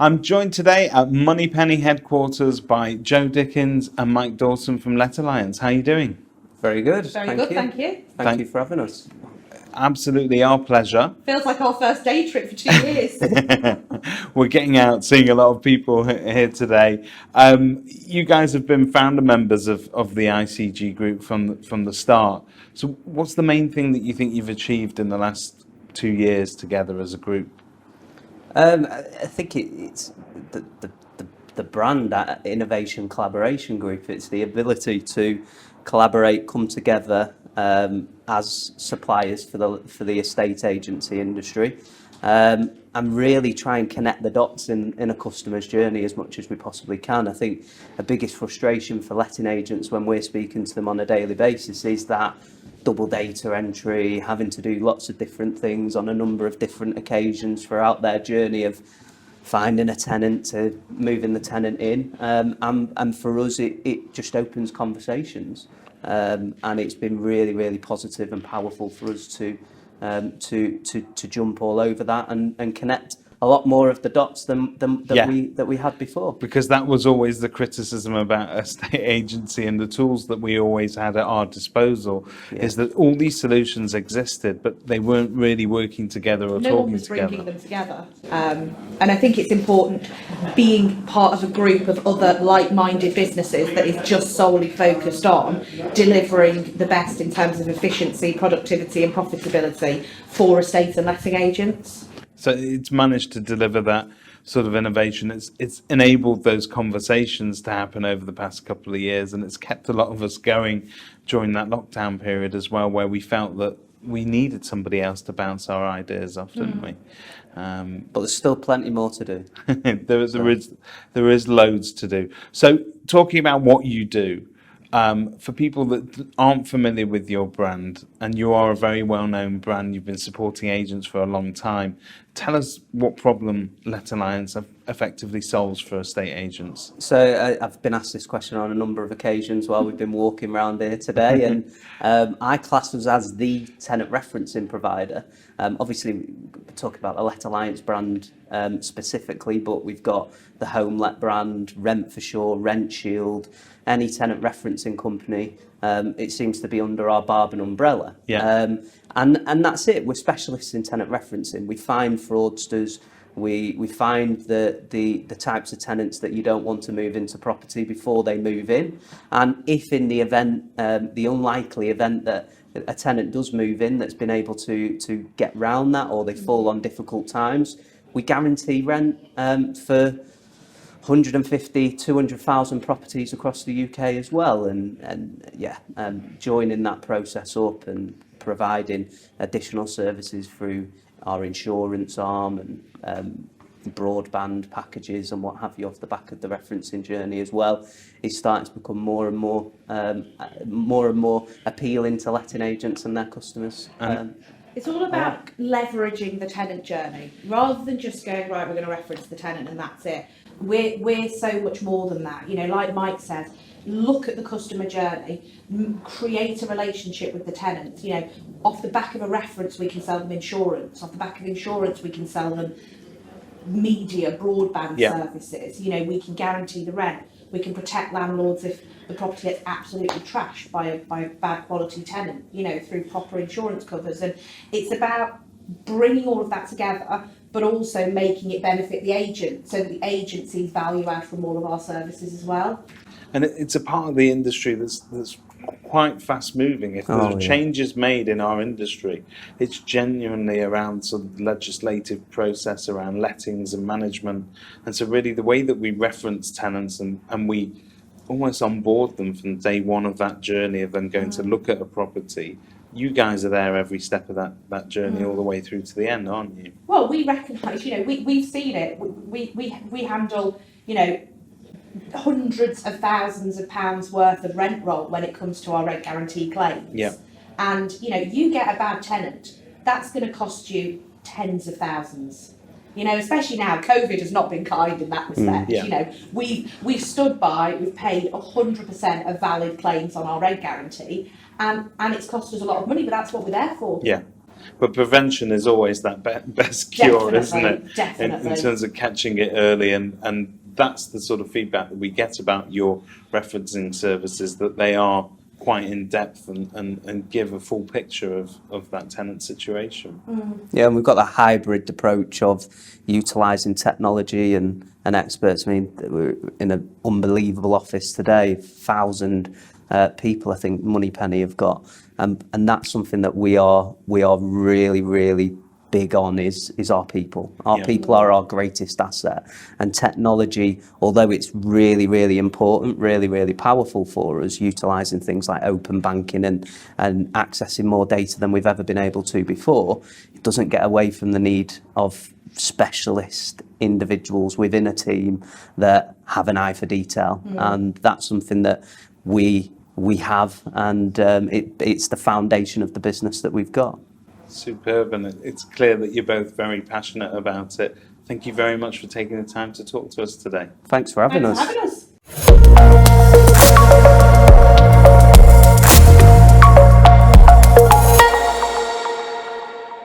I'm joined today at Moneypenny headquarters by Joe Dickens and Mike Dawson from Let Alliance. How are you doing? Very good. Very good, thank you. Thank you for having us. Absolutely our pleasure. Feels like our first day trip for 2 years. We're getting out, seeing a lot of people here today. You guys have been founder members of the ICG group from the start. So what's the main thing that you think you've achieved in the last 2 years together as a group? I think it's the brand innovation collaboration group. It's the ability to collaborate, come together as suppliers for the estate agency industry, and really try and connect the dots in a customer's journey as much as we possibly can. I think the biggest frustration for letting agents when we're speaking to them on a daily basis is that double data entry, having to do lots of different things on a number of different occasions throughout their journey of finding a tenant to moving the tenant in. And for us, it just opens conversations. And it's been really, really positive and powerful for us to jump all over that and connect a lot more of the dots than we had before. Because that was always the criticism about a state agency and the tools that we always had at our disposal, is that all these solutions existed, but they weren't really working together or No talking one was together. bringing them together. And I think it's important being part of a group of other like-minded businesses that is just solely focused on delivering the best in terms of efficiency, productivity and profitability for estate and letting agents. So it's managed to deliver that sort of innovation. It's enabled those conversations to happen over the past couple of years, and it's kept a lot of us going during that lockdown period as well, where we felt that we needed somebody else to bounce our ideas off, didn't we? But there's still plenty more to do. there is loads to do. So talking about what you do, for people that aren't familiar with your brand, and you are a very well-known brand, you've been supporting agents for a long time, tell us what problem Let Alliance effectively solves for estate agents. So I've been asked this question on a number of occasions while we've been walking around here today, and I class us as the tenant referencing provider. Obviously, we talk about the Let Alliance brand specifically, but we've got the Home Let brand, Rent for Sure, Rent Shield, any tenant referencing company. It seems to be under our Barben umbrella. Yeah. And that's it. We're specialists in tenant referencing. We find fraudsters. We find the types of tenants that you don't want to move into property before they move in. And if in the event, the unlikely event that a tenant does move in that's been able to get round that, or they fall on difficult times, we guarantee rent for 150, 200,000 properties across the UK as well, and joining that process up and providing additional services through our insurance arm and broadband packages and what have you off the back of the referencing journey as well is starting to become more and more appealing to letting agents and their customers. It's all about leveraging the tenant journey rather than just going, right, we're going to reference the tenant and that's it. We're so much more than that. You know, like Mike says, look at the customer journey, create a relationship with the tenant. You know, off the back of a reference, we can sell them insurance. Off the back of insurance, we can sell them media, broadband services. You know, we can guarantee the rent. We can protect landlords if the property gets absolutely trashed by a bad quality tenant, you know, through proper insurance covers. And it's about bringing all of that together, but also making it benefit the agent, so that the agent sees value add from all of our services as well. And it's a part of the industry that's quite fast moving. If there's changes made in our industry, it's genuinely around sort of legislative process around lettings and management. And so really the way that we reference tenants and we almost onboard them from day one of that journey of them going to look at a property, you guys are there every step of that journey all the way through to the end, aren't you? Well, we recognise, you know, we've seen it. We handle, you know, hundreds of thousands of pounds worth of rent roll when it comes to our rent guarantee claims. Yeah. And, you know, you get a bad tenant, that's going to cost you tens of thousands. You know, especially now, COVID has not been kind in that respect. You know, we've stood by, we've paid 100% of valid claims on our rent guarantee, and it's cost us a lot of money, but that's what we're there for. Yeah. But prevention is always that best cure, isn't it? Definitely. In terms of catching it early, and that's the sort of feedback that we get about your referencing services, that they are quite in depth and give a full picture of that tenant situation. Yeah, and we've got the hybrid approach of utilising technology and experts. I mean, we're in an unbelievable office today, 1,000 people I think Moneypenny have got, and that's something that we are really, really big on is our people. Our people are our greatest asset, and technology, although it's really, really important, really, really powerful for us, utilising things like open banking and accessing more data than we've ever been able to before, it doesn't get away from the need of specialist individuals within a team that have an eye for detail, and that's something that we have, and it's the foundation of the business that we've got. Superb, and it's clear that you're both very passionate about it. Thank you very much for taking the time to talk to us today. Thanks for having Thanks us. for having us.